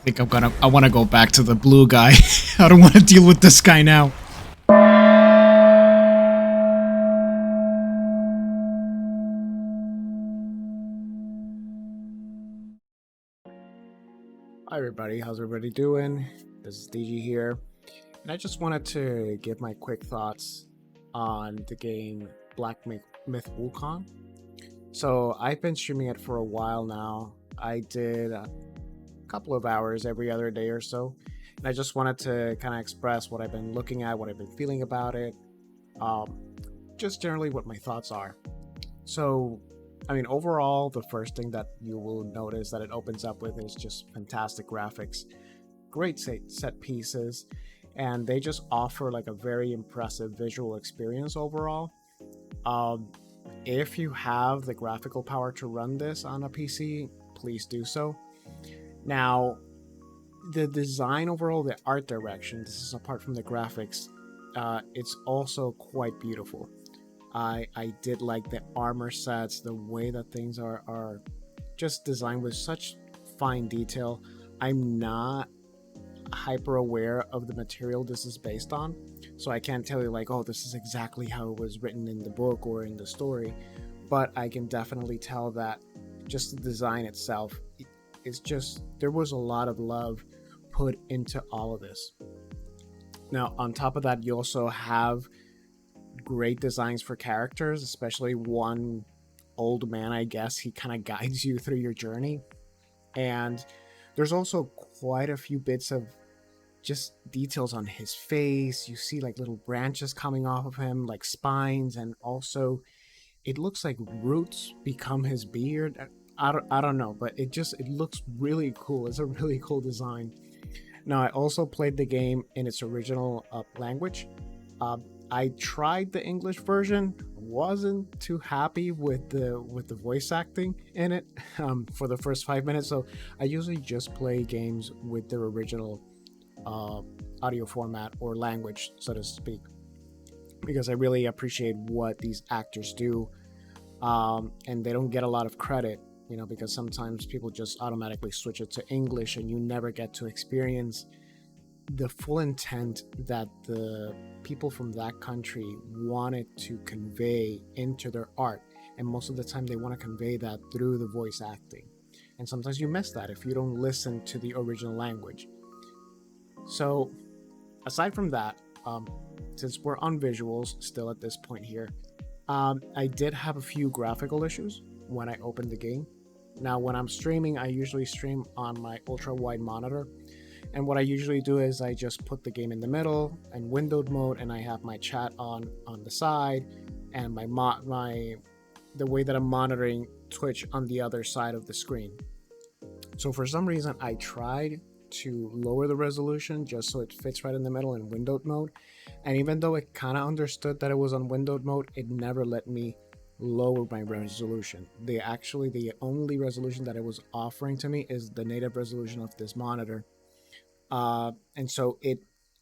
think I want to go back to the blue guy. I don't want to deal with this guy now. Hi everybody, how's everybody doing? This is DG here, and I just wanted to give my quick thoughts on the game Black Myth Wukong. So I've been streaming it for a while now. I did a couple of hours every other day or so, and I just wanted to kind of express what I've been looking at, what I've been feeling about it, just generally what my thoughts are. So I mean, overall, the first thing that you will notice that it opens up with is just fantastic graphics, great set pieces, and they just offer like a very impressive visual experience overall. If you have the graphical power to run this on a PC, please do so. Now, the design overall, the art direction, this is apart from the graphics, it's also quite beautiful. I did like the armor sets, the way that things are just designed with such fine detail. I'm not hyper aware of the material this is based on, so I can't tell you like, oh, this is exactly how it was written in the book or in the story, but I can definitely tell that just the design itself is just, there was a lot of love put into all of this. Now, on top of that, you also have great designs for characters, especially one old man, I guess. He kind of guides you through your journey. And there's also quite a few bits of just details on his face. You see like little branches coming off of him, like spines, and also it looks like roots become his beard. I don't know, but it looks really cool. It's a really cool design. Now, I also played the game in its original language. I tried the English version, wasn't too happy with the voice acting in it for the first 5 minutes. So I usually just play games with their original audio format or language, so to speak, because I really appreciate what these actors do, and they don't get a lot of credit, you know, because sometimes people just automatically switch it to English and you never get to experience the full intent that the people from that country wanted to convey into their art. And most of the time they want to convey that through the voice acting, and sometimes you miss that if you don't listen to the original language. So aside from that, since we're on visuals still at this point here, I did have a few graphical issues when I opened the game. Now, when I'm streaming, I usually stream on my ultra-wide monitor, and what I usually do is I just put the game in the middle and windowed mode, and I have my chat on the side, and the way that I'm monitoring Twitch on the other side of the screen. So for some reason, I tried to lower the resolution just so it fits right in the middle in windowed mode, and even though it kind of understood that it was on windowed mode, it never let me lower my resolution. The only resolution that it was offering to me is the native resolution of this monitor. And so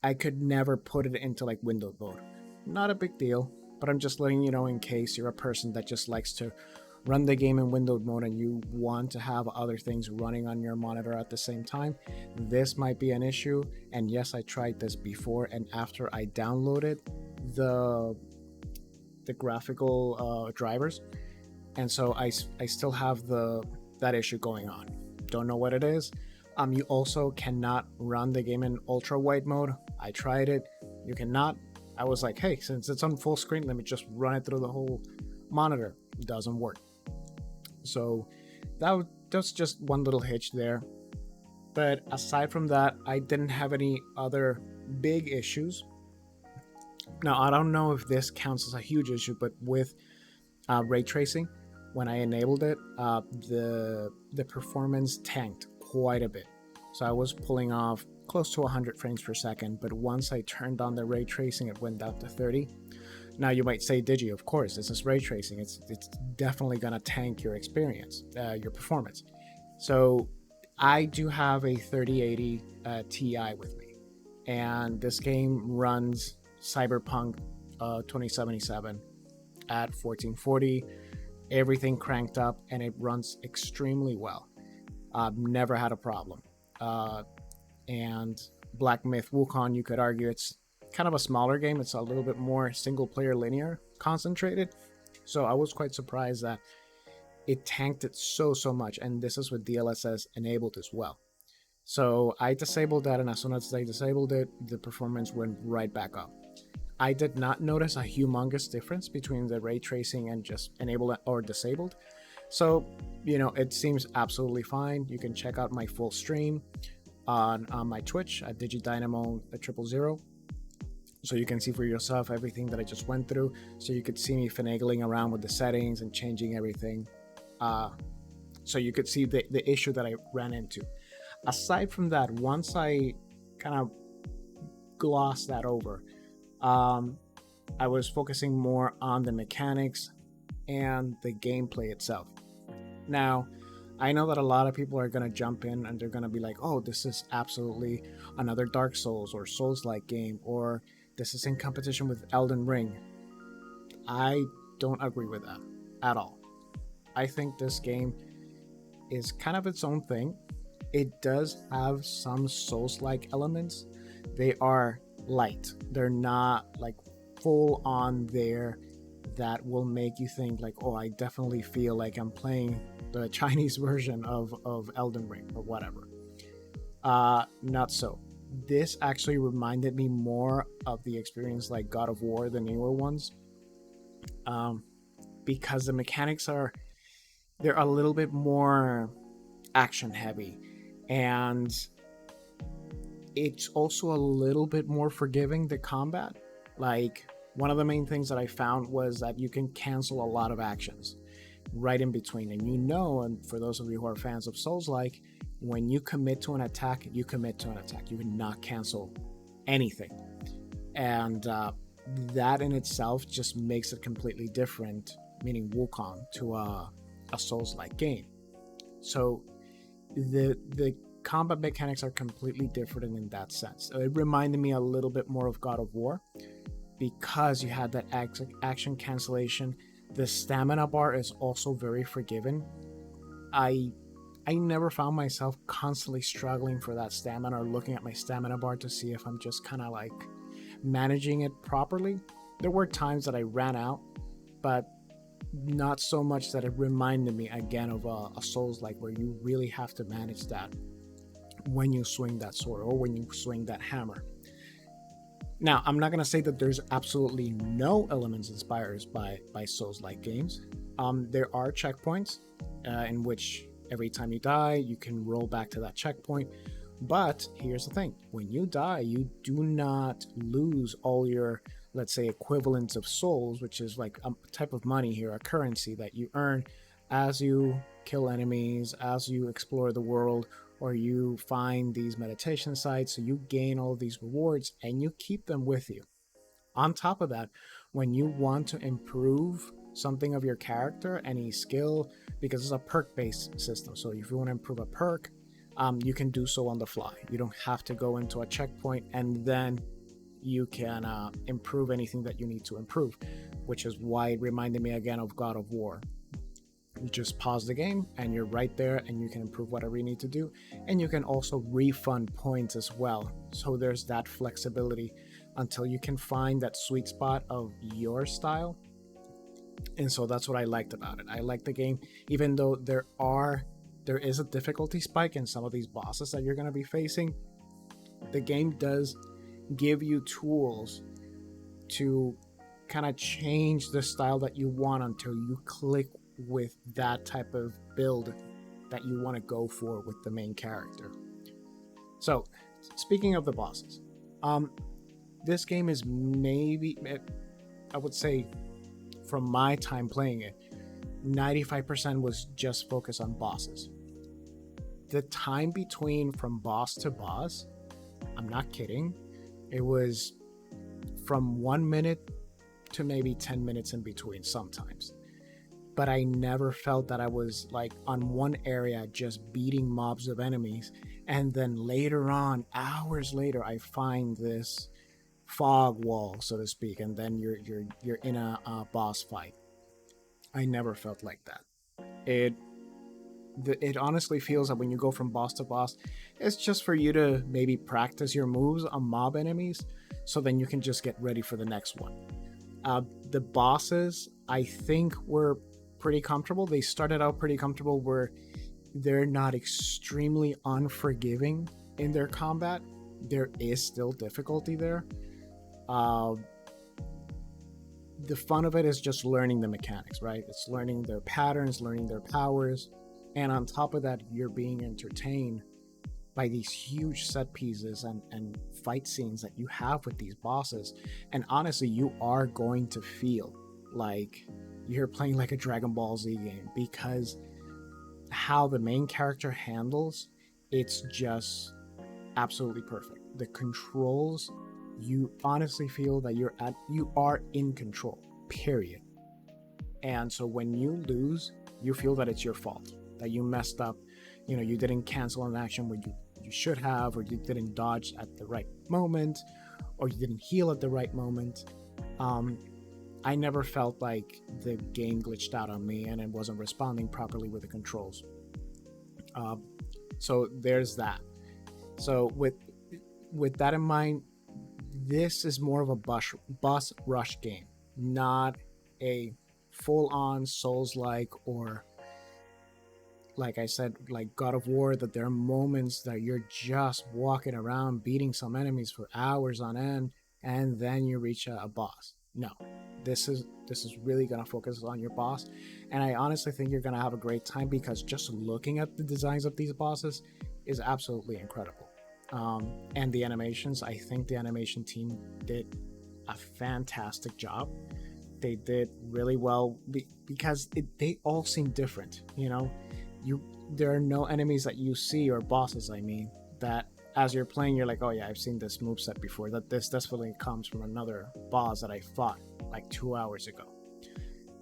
I could never put it into like windowed mode. Not a big deal, but I'm just letting you know in case you're a person that just likes to run the game in windowed mode and you want to have other things running on your monitor at the same time. This might be an issue. And yes, I tried this before and after I downloaded the graphical drivers, and so I still have that issue going on. Don't know what it is. You also cannot run the game in ultra wide mode. I tried it. You cannot. I was like, hey, since it's on full screen, let me just run it through the whole monitor. It doesn't work. So that's just one little hitch there. But aside from that, I didn't have any other big issues. Now, I don't know if this counts as a huge issue, but with ray tracing, when I enabled it, the performance tanked quite a bit. So I was pulling off close to 100 frames per second, but once I turned on the ray tracing, it went down to 30. Now you might say, Digi, of course, this is ray tracing. It's definitely gonna tank your experience, your performance. So I do have a 3080 Ti with me, and this game runs Cyberpunk 2077 at 1440, everything cranked up, and it runs extremely well. Never had a problem. and Black Myth Wukong, you could argue it's kind of a smaller game. It's a little bit more single player linear concentrated. So I was quite surprised that it tanked it so much, and this is with DLSS enabled as well. So I disabled that, and as soon as I disabled it, the performance went right back up. I did not notice a humongous difference between the ray tracing and just enabled or disabled. So, it seems absolutely fine. You can check out my full stream on my Twitch at DigiDynamo at 000. So you can see for yourself everything that I just went through. So you could see me finagling around with the settings and changing everything. So you could see the issue that I ran into. Aside from that, once I kind of glossed that over, I was focusing more on the mechanics and the gameplay itself. Now, I know that a lot of people are going to jump in and they're going to be like, oh, this is absolutely another Dark Souls or Souls-like game, or this is in competition with Elden Ring. I don't agree with that at all. I think this game is kind of its own thing. It does have some Souls-like elements. They are light. They're not like full on there that will make you think like, oh, I definitely feel like I'm playing the Chinese version of Elden Ring or whatever. Not so. This actually reminded me more of the experience like God of War, the newer ones, because the mechanics they're a little bit more action heavy, and it's also a little bit more forgiving, the combat. Like, one of the main things that I found was that you can cancel a lot of actions right in between. And and for those of you who are fans of Souls-like, when you commit to an attack, you commit to an attack. You cannot cancel anything. And that in itself just makes it completely different, meaning Wukong, to a Souls-like game. So the combat mechanics are completely different in that sense. So it reminded me a little bit more of God of War, because you had that action cancellation. The stamina bar is also very forgiving. I never found myself constantly struggling for that stamina or looking at my stamina bar to see if I'm just kind of like managing it properly. There were times that I ran out, but not so much that it reminded me again of a Souls-like, where you really have to manage that when you swing that sword or when you swing that hammer. Now, I'm not going to say that there's absolutely no elements inspired by Souls-like games. There are checkpoints in which every time you die, you can roll back to that checkpoint. But here's the thing. When you die, you do not lose all your, let's say, equivalents of souls, which is like a type of money here, a currency that you earn as you kill enemies, as you explore the world, or you find these meditation sites. So you gain all of these rewards and you keep them with you. On top of that, when you want to improve something of your character, any skill, because it's a perk-based system. So if you want to improve a perk, you can do so on the fly. You don't have to go into a checkpoint and then you can improve anything that you need to improve, which is why it reminded me again of God of War. You just pause the game and you're right there and you can improve whatever you need to do. And you can also refund points as well. So there's that flexibility until you can find that sweet spot of your style. And so that's what I liked about it. I like the game, even though there is a difficulty spike in some of these bosses that you're going to be facing. The game does give you tools to kind of change the style that you want until you click with that type of build that you want to go for with the main character. So, speaking of the bosses, this game is maybe, I would say, from my time playing it, 95% was just focused on bosses. The time between from boss to boss, I'm not kidding, it was from 1 minute to maybe 10 minutes in between sometimes. But I never felt that I was like on one area just beating mobs of enemies, and then later on, hours later, I find this fog wall, so to speak, and then you're in a boss fight. I never felt like that. it honestly feels that when you go from boss to boss, it's just for you to maybe practice your moves on mob enemies, so then you can just get ready for the next one. The bosses, I think, were pretty comfortable. They started out pretty comfortable, where they're not extremely unforgiving in their combat. There is still difficulty there. Uh, the fun of it is just learning the mechanics, right? It's learning their patterns, learning their powers, and on top of that, you're being entertained by these huge set pieces and fight scenes that you have with these bosses. And honestly, you are going to feel like you're playing like a Dragon Ball Z game, because how the main character handles, it's just absolutely perfect. The controls, you honestly feel that you are in control, period. And so when you lose, you feel that it's your fault, that you messed up. You didn't cancel an action where you should have, or you didn't dodge at the right moment, or you didn't heal at the right moment. I never felt like the game glitched out on me and it wasn't responding properly with the controls. So there's that. So with that in mind, this is more of a boss rush game, not a full-on Souls-like, or like I said, like God of War, that there are moments that you're just walking around beating some enemies for hours on end, and then you reach a boss. No, this is really gonna focus on your boss, and I honestly think you're gonna have a great time, because just looking at the designs of these bosses is absolutely incredible. And the animations, I think the animation team did a fantastic job. They did really well, because they all seem different. There are no enemies that you see, or bosses, I mean, that as you're playing, you're like, oh yeah, I've seen this moveset before. That this definitely comes from another boss that I fought like 2 hours ago.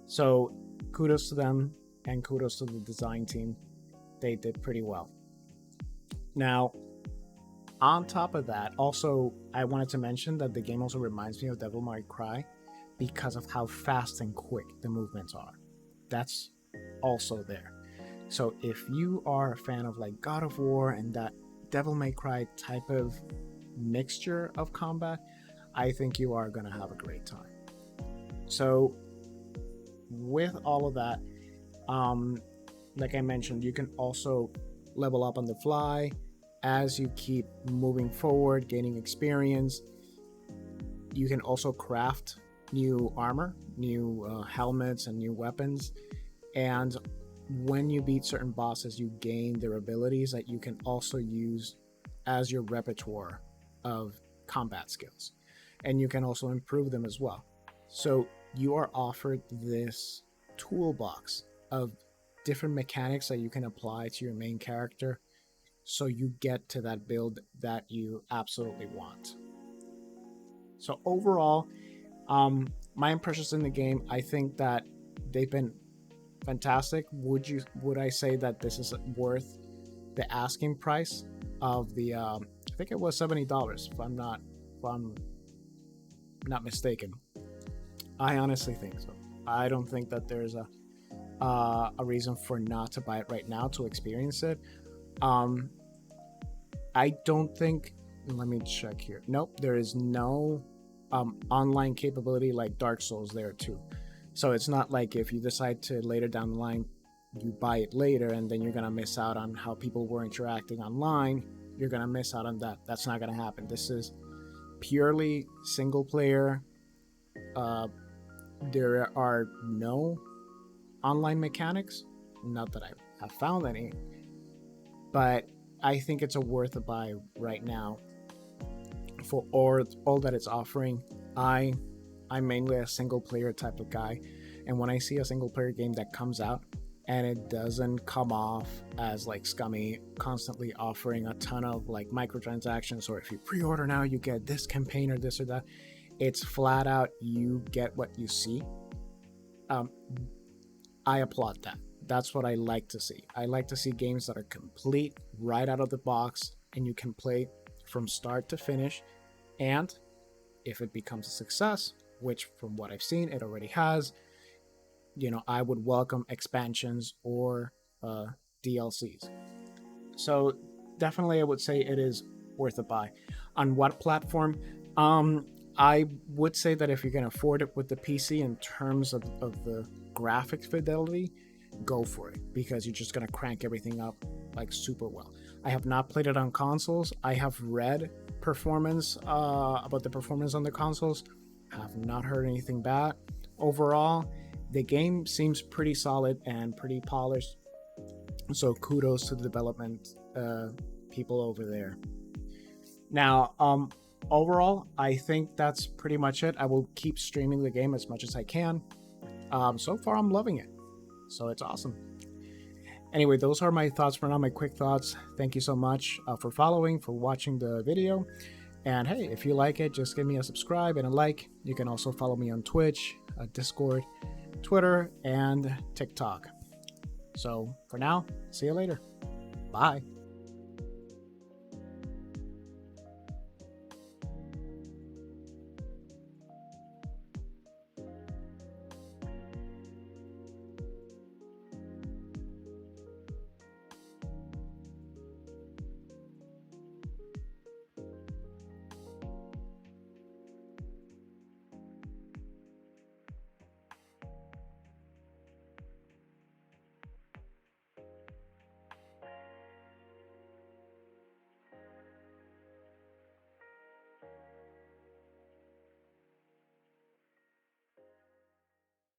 So kudos to them, and kudos to the design team. They did pretty well. Now, on top of that, also, I wanted to mention that the game also reminds me of Devil May Cry, because of how fast and quick the movements are. That's also there. So if you are a fan of like God of War and that Devil May Cry type of mixture of combat, I think you are going to have a great time. So with all of that, like I mentioned, you can also level up on the fly as you keep moving forward, gaining experience. You can also craft new armor, new helmets, and new weapons. And when you beat certain bosses, you gain their abilities that you can also use as your repertoire of combat skills. And you can also improve them as well. So you are offered this toolbox of different mechanics that you can apply to your main character, so you get to that build that you absolutely want. So overall, my impressions in the game, I think that they've been fantastic. Would I say that this is worth the asking price of the I think it was $70, if I'm not mistaken. I honestly think so. I don't think that there's a reason for not to buy it right now to experience it. I don't think, let me check here. Nope, there is no online capability like Dark Souls there too. So it's not like if you decide to later down the line, you buy it later and then you're going to miss out on how people were interacting online. You're going to miss out on that. That's not going to happen. This is purely single player. There are no online mechanics. Not that I have found any. But I think it's a worth a buy right now for all that it's offering. I'm mainly a single player type of guy, and when I see a single player game that comes out and it doesn't come off as like scummy, constantly offering a ton of like microtransactions, or if you pre-order now you get this campaign or this or that, it's flat out you get what you see. I applaud that. That's what I like to see. I like to see games that are complete right out of the box and you can play from start to finish. And if it becomes a success, which from what I've seen it already has, I would welcome expansions or DLCs. So definitely I would say it is worth a buy. On what platform? I would say that if you can afford it with the PC in terms of the graphics fidelity, go for it, because you're just going to crank everything up like super well. I have not played it on consoles. I have read performance about the performance on the consoles. Have not heard anything bad. Overall, the game seems pretty solid and pretty polished. So kudos to the development people over there. Now, overall, I think that's pretty much it. I will keep streaming the game as much as I can. So far, I'm loving it. So it's awesome. Anyway, those are my thoughts for now, my quick thoughts. Thank you so much for following, for watching the video. And hey, if you like it, just give me a subscribe and a like. You can also follow me on Twitch, Discord, Twitter, and TikTok. So for now, see you later. Bye.